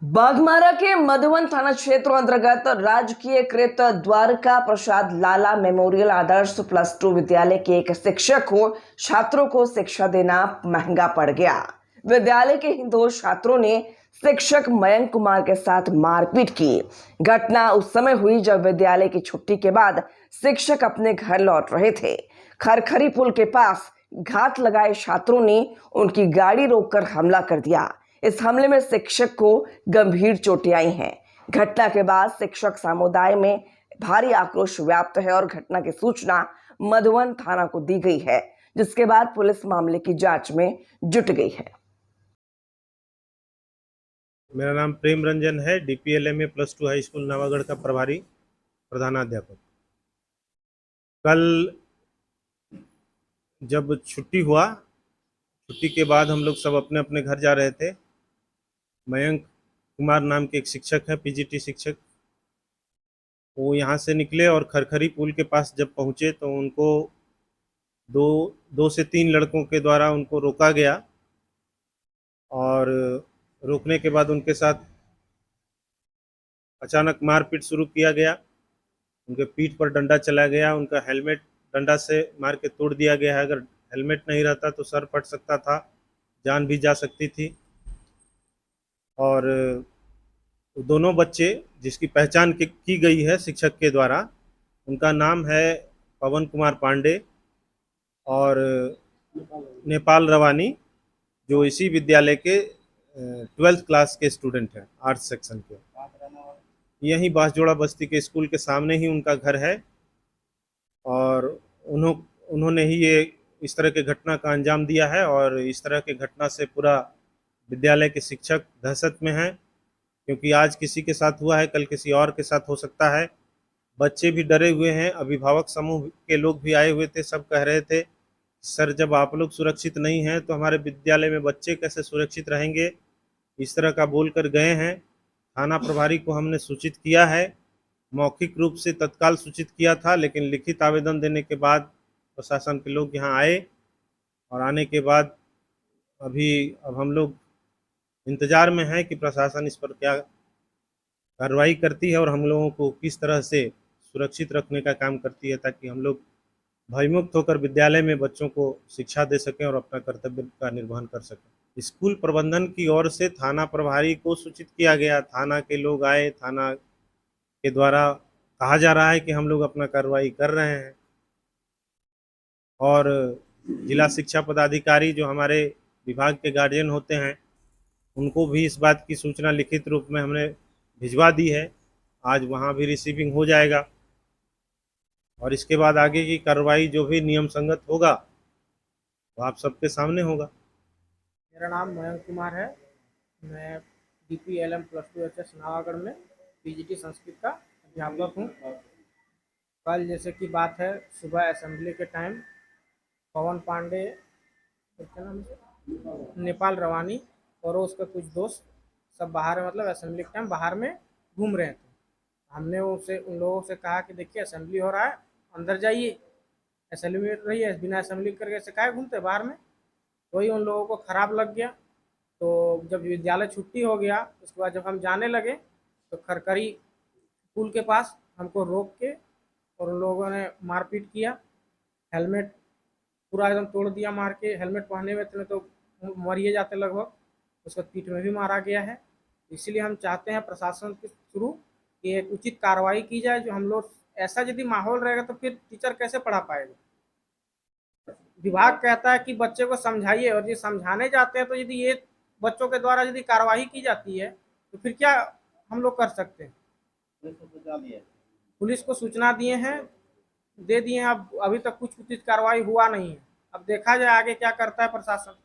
बाघमारा के मधुवन थाना क्षेत्र अंतर्गत राजकीय कृत द्वारका प्रसाद लाला मेमोरियल आदर्श प्लस टू विद्यालय के एक शिक्षक को छात्रों को शिक्षा देना महंगा पड़ गया। विद्यालय के ही दो छात्रों ने शिक्षक मयंक कुमार के साथ मारपीट की। घटना उस समय हुई जब विद्यालय की छुट्टी के बाद शिक्षक अपने घर लौट रहे थे। खरखरी पुल के पास घात लगाए छात्रों ने उनकी गाड़ी रोककर हमला कर दिया। इस हमले में शिक्षक को गंभीर चोटें आई हैं। घटना के बाद शिक्षक समुदाय में भारी आक्रोश व्याप्त है और घटना की सूचना मधुवन थाना को दी गई है, जिसके बाद पुलिस मामले की जांच में जुट गई है। मेरा नाम प्रेम रंजन है, DPLMA plus two high school Navagarh का प्रभारी प्रधानाध्यापक। कल जब छुट्टी के बाद हम लोग सब अपने अपने घर जा रहे थे। मयंक कुमार नाम के एक शिक्षक है, PGT शिक्षक। वो यहाँ से निकले और खरखरी पुल के पास जब पहुँचे तो उनको दो से तीन लड़कों के द्वारा उनको रोका गया और रोकने के बाद उनके साथ अचानक मारपीट शुरू किया गया। उनके पीठ पर डंडा चला गया, उनका हेलमेट डंडा से मार के तोड़ दिया गया है। अगर हेलमेट नहीं रहता तो सर फट सकता था, जान भी जा सकती थी। और दोनों बच्चे जिसकी पहचान की गई है शिक्षक के द्वारा, उनका नाम है पवन कुमार पांडे और नेपाल रवानी, जो इसी विद्यालय के 12th क्लास के स्टूडेंट हैं, आर्ट्स सेक्शन के। यहीं बांसजोड़ा बस्ती के स्कूल के सामने ही उनका घर है और उन्होंने ही ये इस तरह के घटना का अंजाम दिया है। और इस तरह के घटना से पूरा विद्यालय के शिक्षक दहशत में हैं, क्योंकि आज किसी के साथ हुआ है, कल किसी और के साथ हो सकता है। बच्चे भी डरे हुए हैं, अभिभावक समूह के लोग भी आए हुए थे। सब कह रहे थे, सर जब आप लोग सुरक्षित नहीं हैं तो हमारे विद्यालय में बच्चे कैसे सुरक्षित रहेंगे, इस तरह का बोलकर गए हैं। थाना प्रभारी को हमने सूचित किया है, मौखिक रूप से तत्काल सूचित किया था, लेकिन लिखित आवेदन देने के बाद प्रशासन के लोग यहाँ आए और आने के बाद अब हम लोग इंतज़ार में हैं कि प्रशासन इस पर क्या कार्रवाई करती है और हम लोगों को किस तरह से सुरक्षित रखने का काम करती है, ताकि हम लोग भयमुक्त होकर विद्यालय में बच्चों को शिक्षा दे सकें और अपना कर्तव्य का निर्वहन कर सकें। स्कूल प्रबंधन की ओर से थाना प्रभारी को सूचित किया गया, थाना के लोग आए, थाना के द्वारा कहा जा रहा है कि हम लोग अपना कार्रवाई कर रहे हैं। और जिला शिक्षा पदाधिकारी जो हमारे विभाग के गार्जियन होते हैं, उनको भी इस बात की सूचना लिखित रूप में हमने भिजवा दी है। आज वहाँ भी रिसीविंग हो जाएगा और इसके बाद आगे की कार्रवाई जो भी नियम संगत होगा वो आप सबके सामने होगा। मेरा नाम मयंक कुमार है। मैं DPLM plus two HS Navagarh में PGT संस्कृत का अध्यापक हूँ। कल जैसे कि बात है, सुबह असेंबली के टाइम पवन पांडे, क्या नाम है, नेपाल रवानी और उसके कुछ दोस्त सब बाहर, मतलब असेंबली के टाइम बाहर में घूम रहे थे। हमने उन लोगों से कहा कि देखिए असेंबली हो रहा है, अंदर जाइए, असेंबली में रही है, बिना असेंबली करके ऐसे काहे घूमते बाहर में। वही उन लोगों को ख़राब लग गया। तो जब विद्यालय छुट्टी हो गया, उसके बाद जब हम जाने लगे तो खरखरी पुल के पास हमको रोक के और उन लोगों ने मारपीट किया। हेलमेट पूरा एकदम तोड़ दिया मार के। हेलमेट पहने हुए थे तो मरिए जाते लगभग। उसको पीठ में भी मारा गया है। इसीलिए हम चाहते हैं प्रशासन के थ्रू कि एक उचित कार्रवाई की जाए। जो हम लोग, ऐसा यदि माहौल रहेगा तो फिर टीचर कैसे पढ़ा पाएगा। विभाग कहता है कि बच्चे को समझाइए, और ये समझाने जाते हैं तो यदि ये बच्चों के द्वारा यदि कार्रवाई की जाती है तो फिर क्या हम लोग कर सकते हैं। पुलिस को सूचना दिए हैं, दे दिए हैं। अब अभी तक कुछ उचित कार्रवाई हुआ नहीं है। अब देखा जाए आगे क्या करता है प्रशासन।